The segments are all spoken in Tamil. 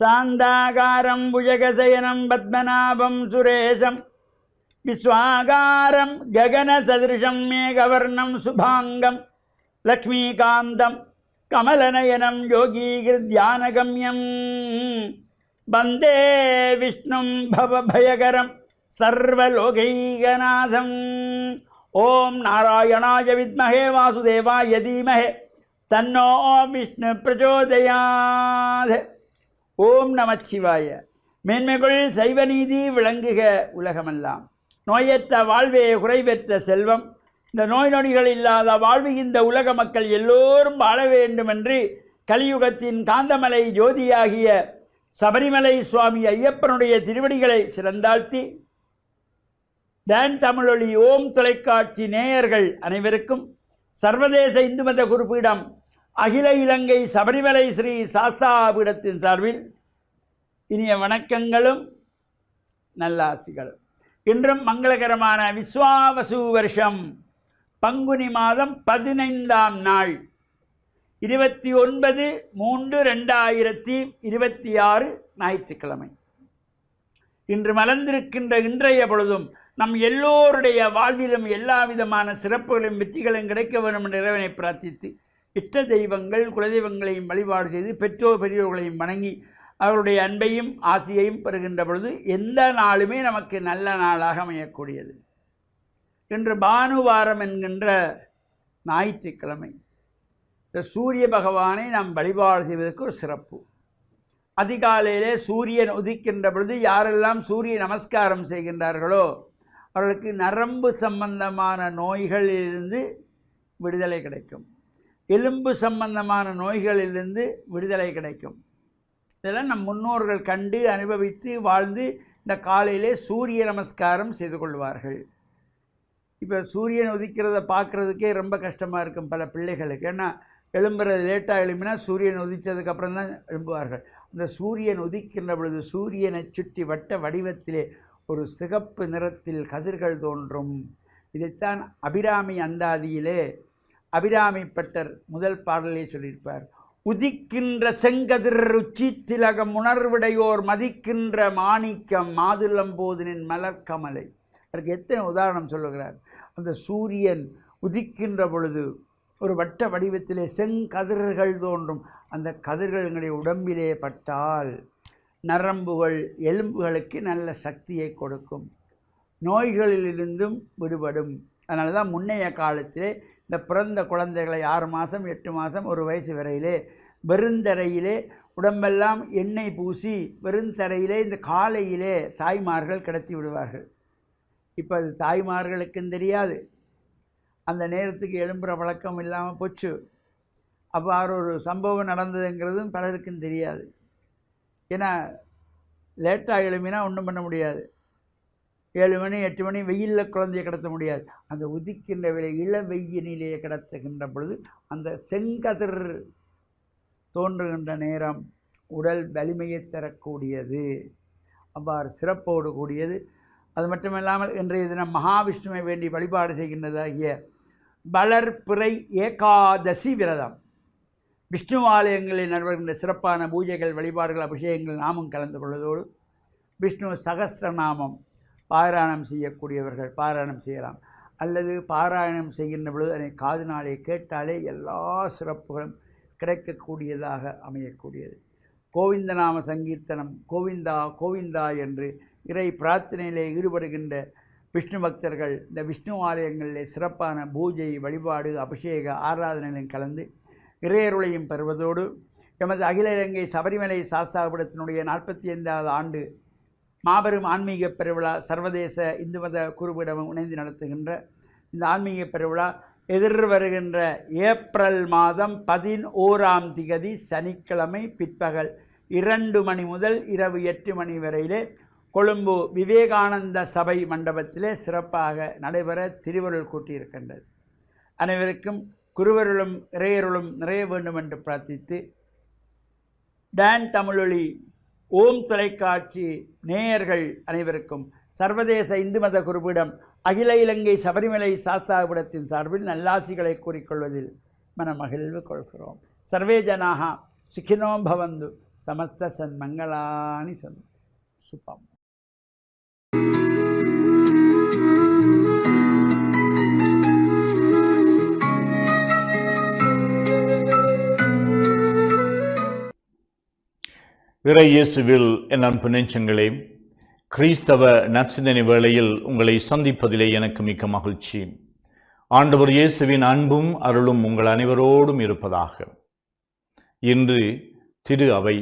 சாந்தாகாரம் புஜகசயனம் பத்மநாபம் சுரேஷம் விஸ்வாகாரம் ககனசதிருஷம் மேகவர்ணம் சுபாங்கம் லக்ஷ்மீகாந்தம் கமலநயனம் யோகீகிருத்யானகம்யம் வந்தே விஷ்ணும் பவபயகரம் சர்வலோகைகநாதம். ஓம் நாராயணாய வித்மஹே வாசுதேவாய தீமஹே தன்னோ விஷ்ணு பிரச்சோதயாத். ஓம் நமச்சிவாய. மேன்மைகள் சைவநீதி விளங்குக உலகமெல்லாம். நோயற்ற வாழ்வே குறைவற்ற செல்வம். இந்த நோய் நொடிகள் இல்லாத வாழ்வு இந்த உலக மக்கள் எல்லோரும் வாழ வேண்டும் என்று கலியுகத்தின் காந்தமலை ஜோதியாகிய சபரிமலை சுவாமி ஐயப்பனுடைய திருவடிகளை சிறந்தாழ்த்தி டான் தமிழொலி ஓம் தொலைக்காட்சி நேயர்கள் அனைவருக்கும் சர்வதேச இந்து மத குறிப்பீடம் அகில இலங்கை சபரிமலை ஸ்ரீ சாஸ்தாபீடத்தின் சார்பில் இனிய வணக்கங்களும் நல்லாசிகளும். இன்றும் மங்களகரமான விஸ்வாவசு வருஷம் பங்குனி மாதம் 15ஆம் நாள் 29/3/2026 ஞாயிற்றுக்கிழமை. இன்று மலர்ந்திருக்கின்ற இன்றைய பொழுதும் நம் எல்லோருடைய வாழ்விலும் எல்லா விதமான சிறப்புகளும் வெற்றிகளும் கிடைக்க வேண்டும் என்ற இறைவனை பிரார்த்தித்து இஷ்ட தெய்வங்கள் குலதெய்வங்களையும் வழிபாடு செய்து பெற்றோர் பெரியோர்களையும் வணங்கி அவருடைய அன்பையும் ஆசியையும் பெறுகின்ற பொழுது எந்த நாளுமே நமக்கு நல்ல நாளாக அமையக்கூடியது. இன்று பானுவாரம் என்கின்ற ஞாயிற்றுக்கிழமை. சூரிய பகவானை நாம் வழிபாடு செய்வதற்கு ஒரு சிறப்பு. அதிகாலையிலே சூரியன் உதிக்கின்ற பொழுது யாரெல்லாம் சூரிய நமஸ்காரம் செய்கின்றார்களோ அவர்களுக்கு நரம்பு சம்பந்தமான நோய்களிலிருந்து விடுதலை கிடைக்கும், எலும்பு சம்பந்தமான நோய்களிலிருந்து விடுதலை கிடைக்கும். இதெல்லாம் நம் முன்னோர்கள் கண்டு அனுபவித்து வாழ்ந்து இந்த காலையிலே சூரிய நமஸ்காரம் செய்து கொள்வார்கள். இப்போ சூரியன் உதிக்கிறத பார்க்குறதுக்கே ரொம்ப கஷ்டமாக இருக்கும் பல பிள்ளைகளுக்கு. ஏன்னா எழும்புறது லேட்டாக எழும்பினா சூரியன் உதித்ததுக்கப்புறம் தான் எழும்புவார்கள். அந்த சூரியன் உதிக்கின்ற பொழுது சூரியனை சுற்றி வட்ட வடிவத்திலே ஒரு சிகப்பு நிறத்தில் கதிர்கள் தோன்றும். இதைத்தான் அபிராமி அந்தாதியிலே அபிராமி பட்டர் முதல் பாடலே சொல்லியிருப்பார். உதிக்கின்ற செங்கதிர் உச்சி திலகம் உணர்விடையோர் மதிக்கின்ற மாணிக்கம் மாதுளம்போதினின் மலர்கமலை. அதற்கு எத்தனை உதாரணம் சொல்லுகிறார். அந்த சூரியன் உதிக்கின்ற பொழுது ஒரு வட்ட வடிவத்திலே செங்கதிர்கள் தோன்றும். அந்த கதிர்கள் எங்களுடைய உடம்பிலே பட்டால் நரம்புகள் எலும்புகளுக்கு நல்ல சக்தியை கொடுக்கும், நோய்களிலிருந்தும் விடுபடும். அதனால தான் முன்னைய காலத்திலே இந்த பிறந்த குழந்தைகளை 6 மாதம் 8 மாதம் ஒரு வயசு வரையிலே வெறுந்தரையிலே உடம்பெல்லாம் எண்ணெய் பூசி வெறுந்தரையிலே இந்த காலையிலே தாய்மார்கள் கிடத்தி விடுவார்கள். இப்போ அது தாய்மார்களுக்கும் தெரியாது, அந்த நேரத்துக்கு எழும்புகிற பழக்கம் இல்லாமல் போச்சு. அவ்வாறு ஒரு சம்பவம் நடந்ததுங்கிறதும் பலருக்கும் தெரியாது. ஏன்னா லேட்டாக எழுப்பினா ஒன்றும் பண்ண முடியாது. 7 மணி 8 மணி வெயிலில் குழந்தையை கிடத்த முடியாது. அந்த உதிக்கின்ற விலை இள வெயிலிலேயே கிடத்துகின்ற பொழுது அந்த செங்கதிர் தோன்றுகின்ற நேரம் உடல் வலிமையை தரக்கூடியது, அவ்வாறு சிறப்போடு கூடியது. அது மட்டுமில்லாமல் இன்றைய தினம் மகாவிஷ்ணுவை வேண்டி வழிபாடு செய்கின்றதாகிய வளர்பிறை ஏகாதசி விரதம். விஷ்ணு ஆலயங்களில் நடைபெறுகின்ற சிறப்பான பூஜைகள் வழிபாடுகள் அபிஷேகங்கள் நாமும் கலந்து கொள்வதோடு விஷ்ணு சகஸ்ரநாமம் பாராயணம் செய்யக்கூடியவர்கள் பாராயணம் செய்யலாம். அல்லது பாராயணம் செய்கின்ற பொழுது அதை காதினாலே கேட்டாலே எல்லா சிறப்புகளும் கிடைக்கக்கூடியதாக அமையக்கூடியது. கோவிந்தநாம சங்கீர்த்தனம் கோவிந்தா கோவிந்தா என்று இறை பிரார்த்தனையிலே ஈடுபடுகின்ற விஷ்ணு பக்தர்கள் இந்த விஷ்ணு ஆலயங்களிலே சிறப்பான பூஜை வழிபாடு அபிஷேக ஆராதனையிலும் கலந்து இறையருளையும் பெறுவதோடு எமது அகில இலங்கை சபரிமலை சாஸ்தாபீடத்தினுடைய 45வது ஆண்டு மாபெரும் ஆன்மீக பெருவிழா சர்வதேச இந்து மத குருபீடமும் இணைந்து நடத்துகின்ற இந்த ஆன்மீக பெருவிழா எதிர் வருகின்ற ஏப்ரல் மாதம் 11ஆம் திகதி சனிக்கிழமை பிற்பகல் 2 மணி முதல் இரவு 8 மணி வரையிலே கொழும்பு விவேகானந்த சபை மண்டபத்திலே சிறப்பாக நடைபெற திருவருள் கூட்டியிருக்கின்றது. அனைவருக்கும் குருவருளும் இறையருளும் நிறைய வேண்டும் என்று பிரார்த்தித்து டான் தமிழொலி ஓம் தொலைக்காட்சி நேயர்கள் அனைவருக்கும் சர்வதேச இந்து மத குருபீடம் அகில இலங்கை சபரிமலை சாஸ்தாபீடத்தின் சார்பில் நல்லாசிகளை கூறிக்கொள்வதில் மனமகிழ்வு கொள்கிறோம். சர்வே ஜனாக சுகினோ பவந்து சமஸ்த சன்மங்களானி சன் சுபம். இறை இயேசுவில் என் அன்பு நெஞ்சங்களே, கிறிஸ்தவ நற்சிந்தனை வேளையில் உங்களை சந்திப்பதிலே எனக்கு மிக்க மகிழ்ச்சி. ஆண்டவர் இயேசுவின் அன்பும் அருளும் உங்கள் அனைவரோடும் இருப்பதாக. இன்று திரு அவை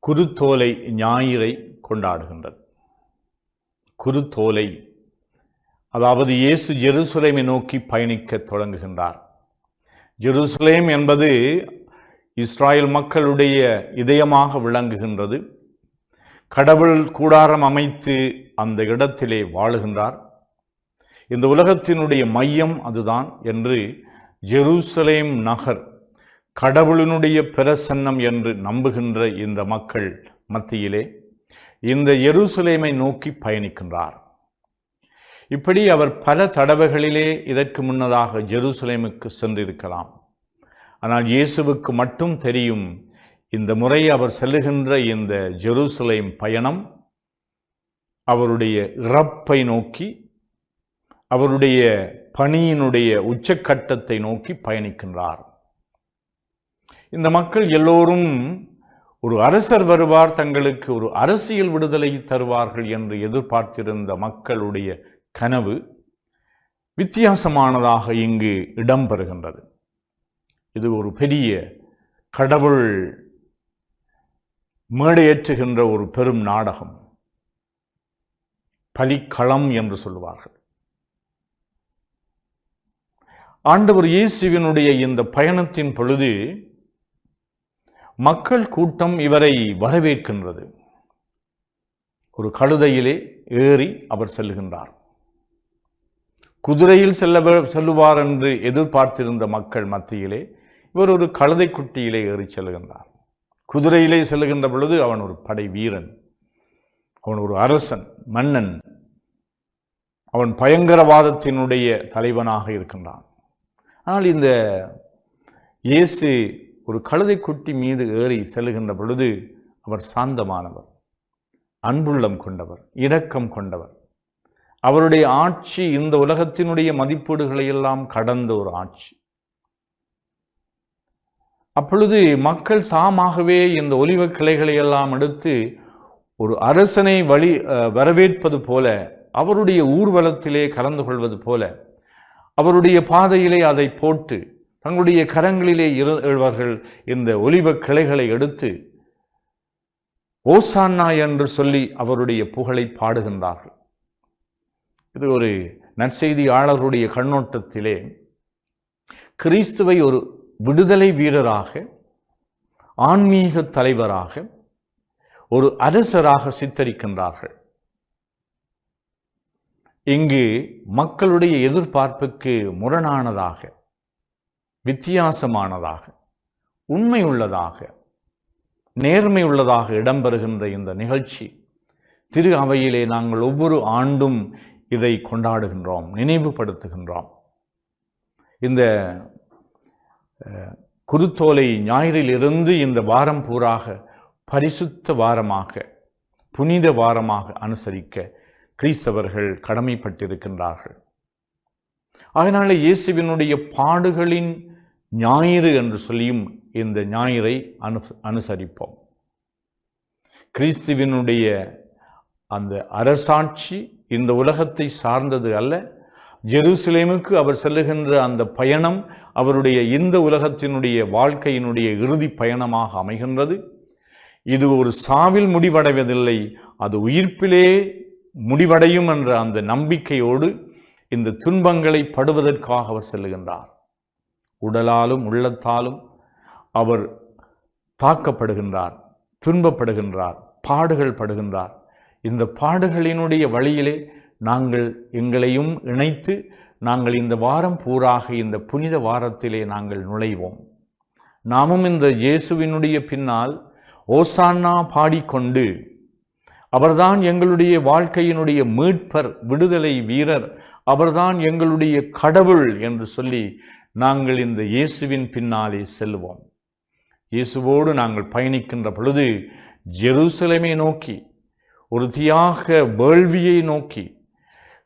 குருத்தோலை ஞாயிறை கொண்டாடுகின்றது. குருத்தோலை, அதாவது இயேசு ஜெருசலேமை நோக்கி பயணிக்க தொடங்குகின்றார். ஜெருசலேம் என்பது இஸ்ராயல் மக்களுடைய இதயமாக விளங்குகின்றது. கடவுள் கூடாரம் அமைத்து அந்த இடத்திலே வாழுகின்றார். இந்த உலகத்தினுடைய மையம் அதுதான் என்று ஜெருசலேம் நகர் கடவுளினுடைய பிரசன்னம் என்று நம்புகின்ற இந்த மக்கள் மத்தியிலே இந்த எருசலேமை நோக்கி பயணிக்கின்றார். இப்படி அவர் பல தடவைகளிலே இதற்கு முன்னதாக ஜெருசலேமுக்கு சென்றிருக்கலாம். ஆனால் இயேசுவுக்கு மட்டும் தெரியும் இந்த முறை அவர் செல்லுகின்ற இந்த ஜெருசலேம் பயணம் அவருடைய இறப்பை நோக்கி, அவருடைய பணியினுடைய உச்சக்கட்டத்தை நோக்கி பயணிக்கின்றார். இந்த மக்கள் எல்லோரும் ஒரு அரசர் வருவார், தங்களுக்கு ஒரு அரசியல் விடுதலை தருவார்கள் என்று எதிர்பார்த்திருந்த மக்களுடைய கனவு வித்தியாசமானதாக இங்கு இடம்பெறுகின்றது. இது ஒரு பெரிய கடவுள் மேடையேற்றுகின்ற ஒரு பெரும் நாடகம், பலிக்களம் என்று சொல்லுவார்கள். ஆண்டவர் இயேசுவினுடைய இந்த பயணத்தின் பொழுது மக்கள் கூட்டம் இவரை வரவேற்கின்றது. ஒரு கழுதையிலே ஏறி அவர் செல்லுகின்றார். குதிரையில் செல்லுவார் என்று எதிர்பார்த்திருந்த மக்கள் மத்தியிலே இவர் ஒரு கழுதை குட்டியிலே ஏறி செல்கின்றார். குதிரையிலே செல்லுகின்ற பொழுது அவன் ஒரு படை வீரன், அவன் ஒரு அரசன், மன்னன், அவன் பயங்கரவாதத்தினுடைய தலைவனாக இருக்கின்றான். ஆனால் இந்த இயேசு ஒரு கழுதை குட்டி மீது ஏறி செல்லுகின்ற பொழுது அவர் சாந்தமானவர், அன்புள்ளம் கொண்டவர், இரக்கம் கொண்டவர். அவருடைய ஆட்சி இந்த உலகத்தினுடைய மதிப்பீடுகளை எல்லாம் கடந்த ஒரு ஆட்சி. அப்பொழுது மக்கள் தாமாகவே இந்த ஒலிவ கிளைகளை எல்லாம் எடுத்து ஒரு அரசனை வரவேற்பது போல, அவருடைய ஊர்வலத்திலே கலந்து கொள்வது போல அவருடைய பாதையிலே அதை போட்டு தங்களுடைய கரங்களிலே இருவர்கள் இந்த ஒலிவ கிளைகளை எடுத்து ஓசான்னா என்று சொல்லி அவருடைய புகழை பாடுகின்றார்கள். இது ஒரு நற்செய்தியாளருடைய கண்ணோட்டத்திலே கிறிஸ்துவை ஒரு விடுதலை வீரராக, ஆன்மீக தலைவராக, ஒரு அரசராக சித்தரிக்கின்றார்கள். இங்கு மக்களுடைய எதிர்பார்ப்புக்கு முரணானதாக, வித்தியாசமானதாக, உண்மை உள்ளதாக, நேர்மை உள்ளதாக இடம்பெறுகின்ற இந்த நிகழ்ச்சி திரு அவையிலே நாங்கள் ஒவ்வொரு ஆண்டும் இதை கொண்டாடுகின்றோம், நினைவுபடுத்துகின்றோம். இந்த குருத்தோலை ஞாயிறிலிருந்து இந்த வாரம் பூராக பரிசுத்த வாரமாக, புனித வாரமாக அனுசரிக்க கிறிஸ்தவர்கள் கடமைப்பட்டிருக்கின்றார்கள். அதனால இயேசுவினுடைய பாடுகளின் ஞாயிறு என்று சொல்லியும் இந்த ஞாயிறை அனுசரிப்போம். கிறிஸ்துவினுடைய அந்த அரசாட்சி இந்த உலகத்தை சார்ந்தது அல்ல. ஜெருசலேமுக்கு அவர் செல்லுகின்ற அந்த பயணம் அவருடைய இந்த உலகத்தினுடைய வாழ்க்கையினுடைய இறுதி பயணமாக அமைகின்றது. இது ஒரு சாவில் முடிவடைவதில்லை, அது உயிர்ப்பிலே முடிவடையும் என்ற அந்த நம்பிக்கையோடு இந்த துன்பங்களை படுவதற்காக அவர் செல்லுகின்றார். உடலாலும் உள்ளத்தாலும் அவர் தாக்கப்படுகின்றார், துன்பப்படுகின்றார், பாடுகள் படுகின்றார். இந்த பாடுகளினுடைய வழியிலே நாங்கள் எங்களையும் இணைத்து நாங்கள் இந்த வாரம் பூராக இந்த புனித வாரத்திலே நாங்கள் நுழைவோம். நாமும் இந்த இயேசுவினுடைய பின்னால் ஓசான்னா பாடிக்கொண்டு, அவர்தான் எங்களுடைய வாழ்க்கையினுடைய மீட்பர், விடுதலை வீரர், அவர்தான் எங்களுடைய கடவுள் என்று சொல்லி நாங்கள் இந்த இயேசுவின் பின்னாலே செல்வோம். இயேசுவோடு நாங்கள் பயணிக்கின்ற பொழுது ஜெருசலேமை நோக்கி, ஒரு தியாக வேள்வியை நோக்கி,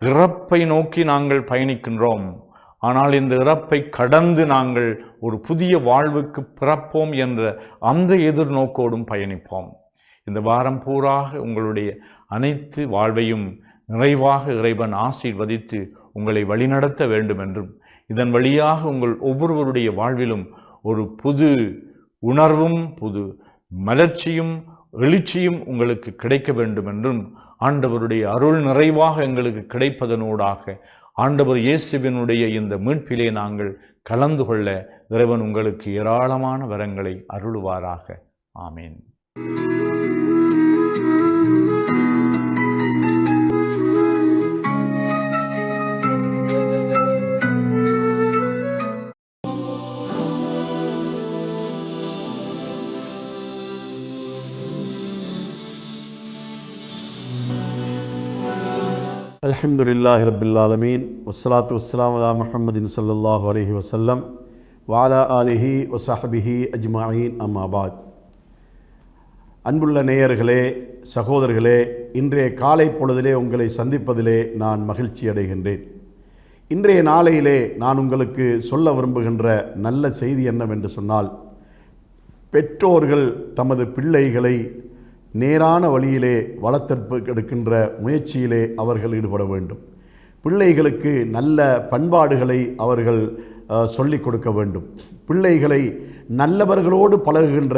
இறப்பை நோக்கி நாங்கள் பயணிக்கின்றோம். ஆனால் இந்த இறப்பை கடந்து நாங்கள் ஒரு புதிய வாழ்வுக்கு பிறப்போம் என்ற அந்த எதிர்நோக்கோடும் பயணிப்போம். இந்த வாரம் பூராக உங்களுடைய அனைத்து வாழ்வையும் நிறைவாக இறைவன் ஆசீர்வதித்து உங்களை வழிநடத்த வேண்டும் என்றும், இதன் வழியாக உங்கள் ஒவ்வொருவருடைய வாழ்விலும் ஒரு புது உணர்வும் புது மலர்ச்சியும் எழுச்சியும் உங்களுக்கு கிடைக்க வேண்டும் என்றும், ஆண்டவருடைய அருள் நிறைவாக எங்களுக்கு கிடைப்பதனூடாக ஆண்டவர் இயேசுவினுடைய இந்த மீட்பிலே நாங்கள் கலந்து கொள்ள இறைவன் உங்களுக்கு ஏராளமான வரங்களை அருளுவாராக. ஆமீன். அல்ஹம்துலில்லாஹி ரப்பில் ஆலமீன் வஸ்ஸலாத்து வஸ்ஸலாமு அலா முஹம்மதின் ஸல்லல்லாஹு அலைஹி வஸல்லம் வஅலா ஆலிஹி வஸஹ்பிஹி அஜ்மஈன். அம்மா பாத். அன்புள்ள நேயர்களே, சகோதரர்களே, இன்றைய காலை பொழுதிலே உங்களை சந்திப்பதிலே நான் மகிழ்ச்சி அடைகின்றேன். இன்றைய நாளையிலே நான் உங்களுக்கு சொல்ல விரும்புகின்ற நல்ல செய்தி என்னவென்று சொன்னால், பெற்றோர்கள் தமது பிள்ளைகளை நேரான வழியிலே வளர்த்தெடுக்கின்ற முயற்சியிலே அவர்கள் ஈடுபட வேண்டும். பிள்ளைகளுக்கு நல்ல பண்பாடுகளை அவர்கள் சொல்லிக் கொடுக்க வேண்டும். பிள்ளைகளை நல்லவர்களோடு பழகுகின்ற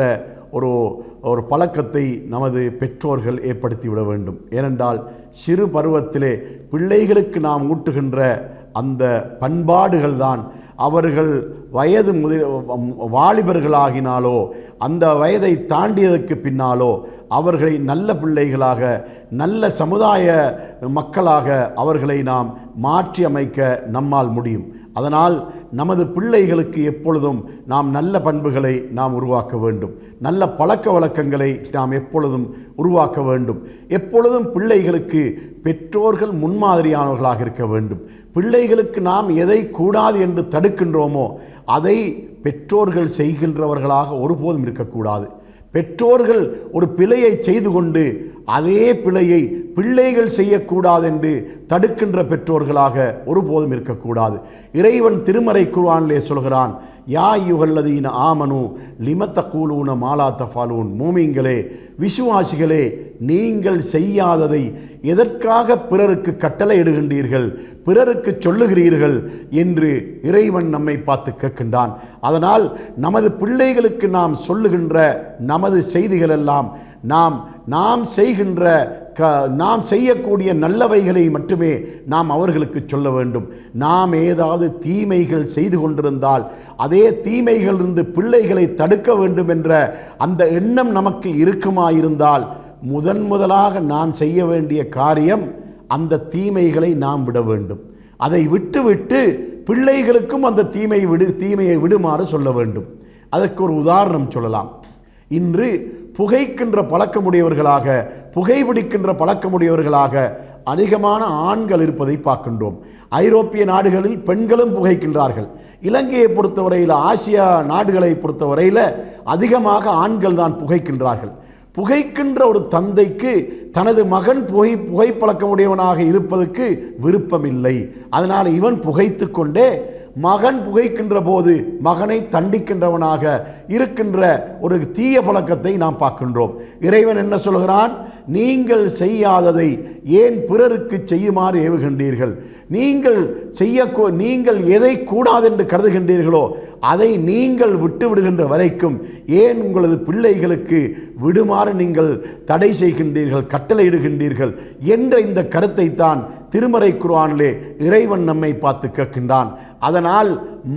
ஒரு பழக்கத்தை நமது பெற்றோர்கள் ஏற்படுத்திவிட வேண்டும். ஏனென்றால் சிறு பருவத்திலே பிள்ளைகளுக்கு நாம் ஊட்டுகின்ற அந்த பண்பாடுகள் தான் அவர்கள் வயது வாலிபர்களாகினாலோ அந்த வயதை தாண்டியதற்கு பின்னாலோ அவர்களை நல்ல பிள்ளைகளாக, நல்ல சமுதாய மக்களாக அவர்களை நாம் மாற்றி அமைக்க நம்மால் முடியும். அதனால் நமது பிள்ளைகளுக்கு எப்பொழுதும் நாம் நல்ல பண்புகளை நாம் உருவாக்க வேண்டும். நல்ல பழக்க வழக்கங்களை நாம் எப்பொழுதும் உருவாக்க வேண்டும். எப்பொழுதும் பிள்ளைகளுக்கு பெற்றோர்கள் முன்மாதிரியானவர்களாக இருக்க வேண்டும். பிள்ளைகளுக்கு நாம் எதை கூடாது என்று தடுக்கின்றோமோ அதை பெற்றோர்கள் செய்கின்றவர்களாக ஒருபோதும் இருக்கக்கூடாது. பெற்றோர்கள் ஒரு பிழையை செய்து கொண்டு அதே பிழையை பிள்ளைகள் செய்யக்கூடாது என்று தடுக்கின்ற பெற்றோர்களாக ஒருபோதும் இருக்கக்கூடாது. இறைவன் திருமறை குர்ஆனிலே சொல்கிறான், யா அய்யுஹல்லதீன ஆமனு லிம தக்கூலூன மாலா தஃபாலூன். மூமின்களே, விசுவாசிகளே, நீங்கள் செய்யாததை எதற்காக பிறருக்கு கட்டளை இடுகின்றீர்கள், பிறருக்கு சொல்லுகிறீர்கள் என்று இறைவன் நம்மை பார்த்து கேட்கின்றான். அதனால் நமது பிள்ளைகளுக்கு நாம் சொல்லுகின்ற நமது செய்திகள் எல்லாம் நாம் செய்யக்கூடிய நல்லவைகளை மட்டுமே நாம் அவர்களுக்கு சொல்ல வேண்டும். நாம் ஏதாவது தீமைகள் செய்து கொண்டிருந்தால் அதே தீமைகளிலிருந்து பிள்ளைகளை தடுக்க வேண்டும் என்ற அந்த எண்ணம் நமக்கு இருக்குமாயிருந்தால் முதலாக நாம் செய்ய வேண்டிய காரியம் அந்த தீமைகளை நாம் விட வேண்டும். அதை விட்டுவிட்டு பிள்ளைகளுக்கும் அந்த தீமையை விடுமாறு சொல்ல வேண்டும். அதற்கு ஒரு உதாரணம் சொல்லலாம். இன்று புகைக்கின்ற பழக்கமுடையவர்களாக, புகைப்பிடிக்கின்ற பழக்கமுடையவர்களாக அதிகமான ஆண்கள் இருப்பதை பார்க்கின்றோம். ஐரோப்பிய நாடுகளில் பெண்களும் புகைக்கின்றார்கள். இலங்கையை பொறுத்தவரையில், ஆசியா நாடுகளை பொறுத்தவரையில் அதிகமாக ஆண்கள் தான் புகைக்கின்றார்கள். புகைக்கின்ற ஒரு தந்தைக்கு தனது மகன் புகைப்பழக்கமுடையவனாக இருப்பதற்கு விருப்பமில்லை. அதனால் இவன் புகைத்து கொண்டே மகன் புகைக்கின்ற போது மகனை தண்டிக்கின்றவனாக இருக்கின்ற ஒரு தீய பழக்கத்தை நாம் பார்க்கின்றோம். இறைவன் என்ன சொல்கிறான்? நீங்கள் செய்யாததை ஏன் பிறருக்கு செய்யுமாறு ஏவுகின்றீர்கள்? நீங்கள் எதை கூடாது என்று கருதுகின்றீர்களோ அதை நீங்கள் விட்டுவிடுகின்ற வரைக்கும் ஏன் உங்களது பிள்ளைகளுக்கு விடுமாறு நீங்கள் தடை செய்கின்றீர்கள், கட்டளையிடுகின்றீர்கள் என்ற இந்த கருத்தை தான் திருமறை குர்ஆனிலே இறைவன் நம்மை பார்த்து கேட்கின்றான். அதனால்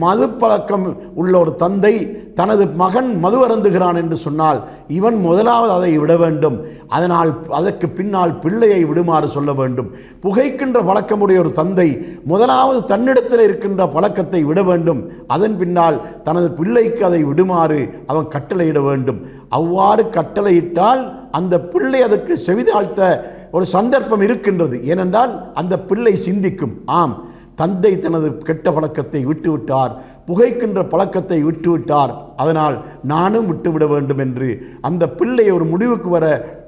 மது பழக்கம் உள்ள ஒரு தந்தை தனது மகன் மது அருந்துகிறான் என்று சொன்னால் இவன் முதலாவது அதை விட வேண்டும். அதனால் அதற்கு பின்னால் பிள்ளையை விடுமாறு சொல்ல வேண்டும். புகைக்கின்ற பழக்கமுடைய ஒரு தந்தை முதலாவது தன்னிடத்தில் இருக்கின்ற பழக்கத்தை விட வேண்டும். அதன் பின்னால் தனது பிள்ளைக்கு அதை விடுமாறு அவன் கட்டளையிட வேண்டும். அவ்வாறு கட்டளையிட்டால் அந்த பிள்ளை அதற்கு செவிதாழ்த்த ஒரு சந்தர்ப்பம் இருக்கின்றது. ஏனென்றால் அந்த பிள்ளை சிந்திக்கும், ஆம், தந்தை தனது கெட்ட பழக்கத்தை விட்டுவிட்டார், புகைக்கின்ற பழக்கத்தை விட்டுவிட்டார், அதனால் நானும் விட்டுவிட வேண்டும் என்று அந்த பிள்ளை ஒரு முடிவுக்கு வர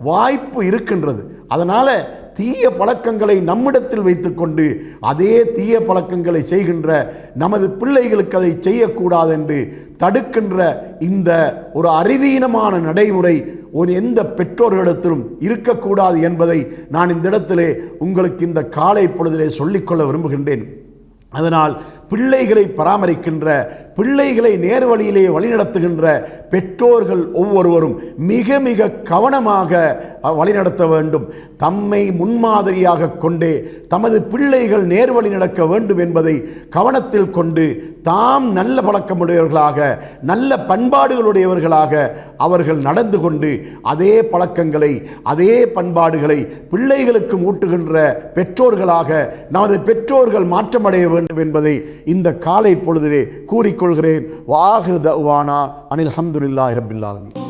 வாய்ப்பு இருக்கின்றது. அதனால் தீய பழக்கங்களை நம்மிடத்தில் வைத்துக்கொண்டு அதே தீய பழக்கங்களை செய்கின்ற நமது பிள்ளைகளுக்கு அதை செய்யக்கூடாது என்று தடுக்கின்ற இந்த ஒரு அறிவீனமான நடைமுறை ஒரு எந்த பெற்றோர்களிடத்திலும் இருக்கக்கூடாது என்பதை நான் இந்த இடத்திலே உங்களுக்கு இந்த காலை பொழுதிலே சொல்லிக்கொள்ள விரும்புகின்றேன். அதனால் பிள்ளைகளை பராமரிக்கின்ற, பிள்ளைகளை நேர்வழியிலே வழிநடத்துகின்ற பெற்றோர்கள் ஒவ்வொருவரும் மிக மிக கவனமாக வழிநடத்த வேண்டும். தம்மை முன்மாதிரியாக கொண்டே தமது பிள்ளைகள் நேர்வழி நடக்க வேண்டும் என்பதை கவனத்தில் கொண்டு தாம் நல்ல பழக்கமுடையவர்களாக, நல்ல பண்பாடுகளுடையவர்களாக அவர்கள் நடந்து கொண்டு அதே பழக்கங்களை, அதே பண்பாடுகளை பிள்ளைகளுக்கு ஊட்டுகின்ற பெற்றோர்களாக நமது பெற்றோர்கள் மாற்றமடைய வேண்டும் என்பதை இந்த காலை பொழுதிலே கூறிக்கொள்கிறேன். வாஹிரு தஅவானா அனில் ஹம்துலில்லாஹி ரப்பில் ஆலமீன்.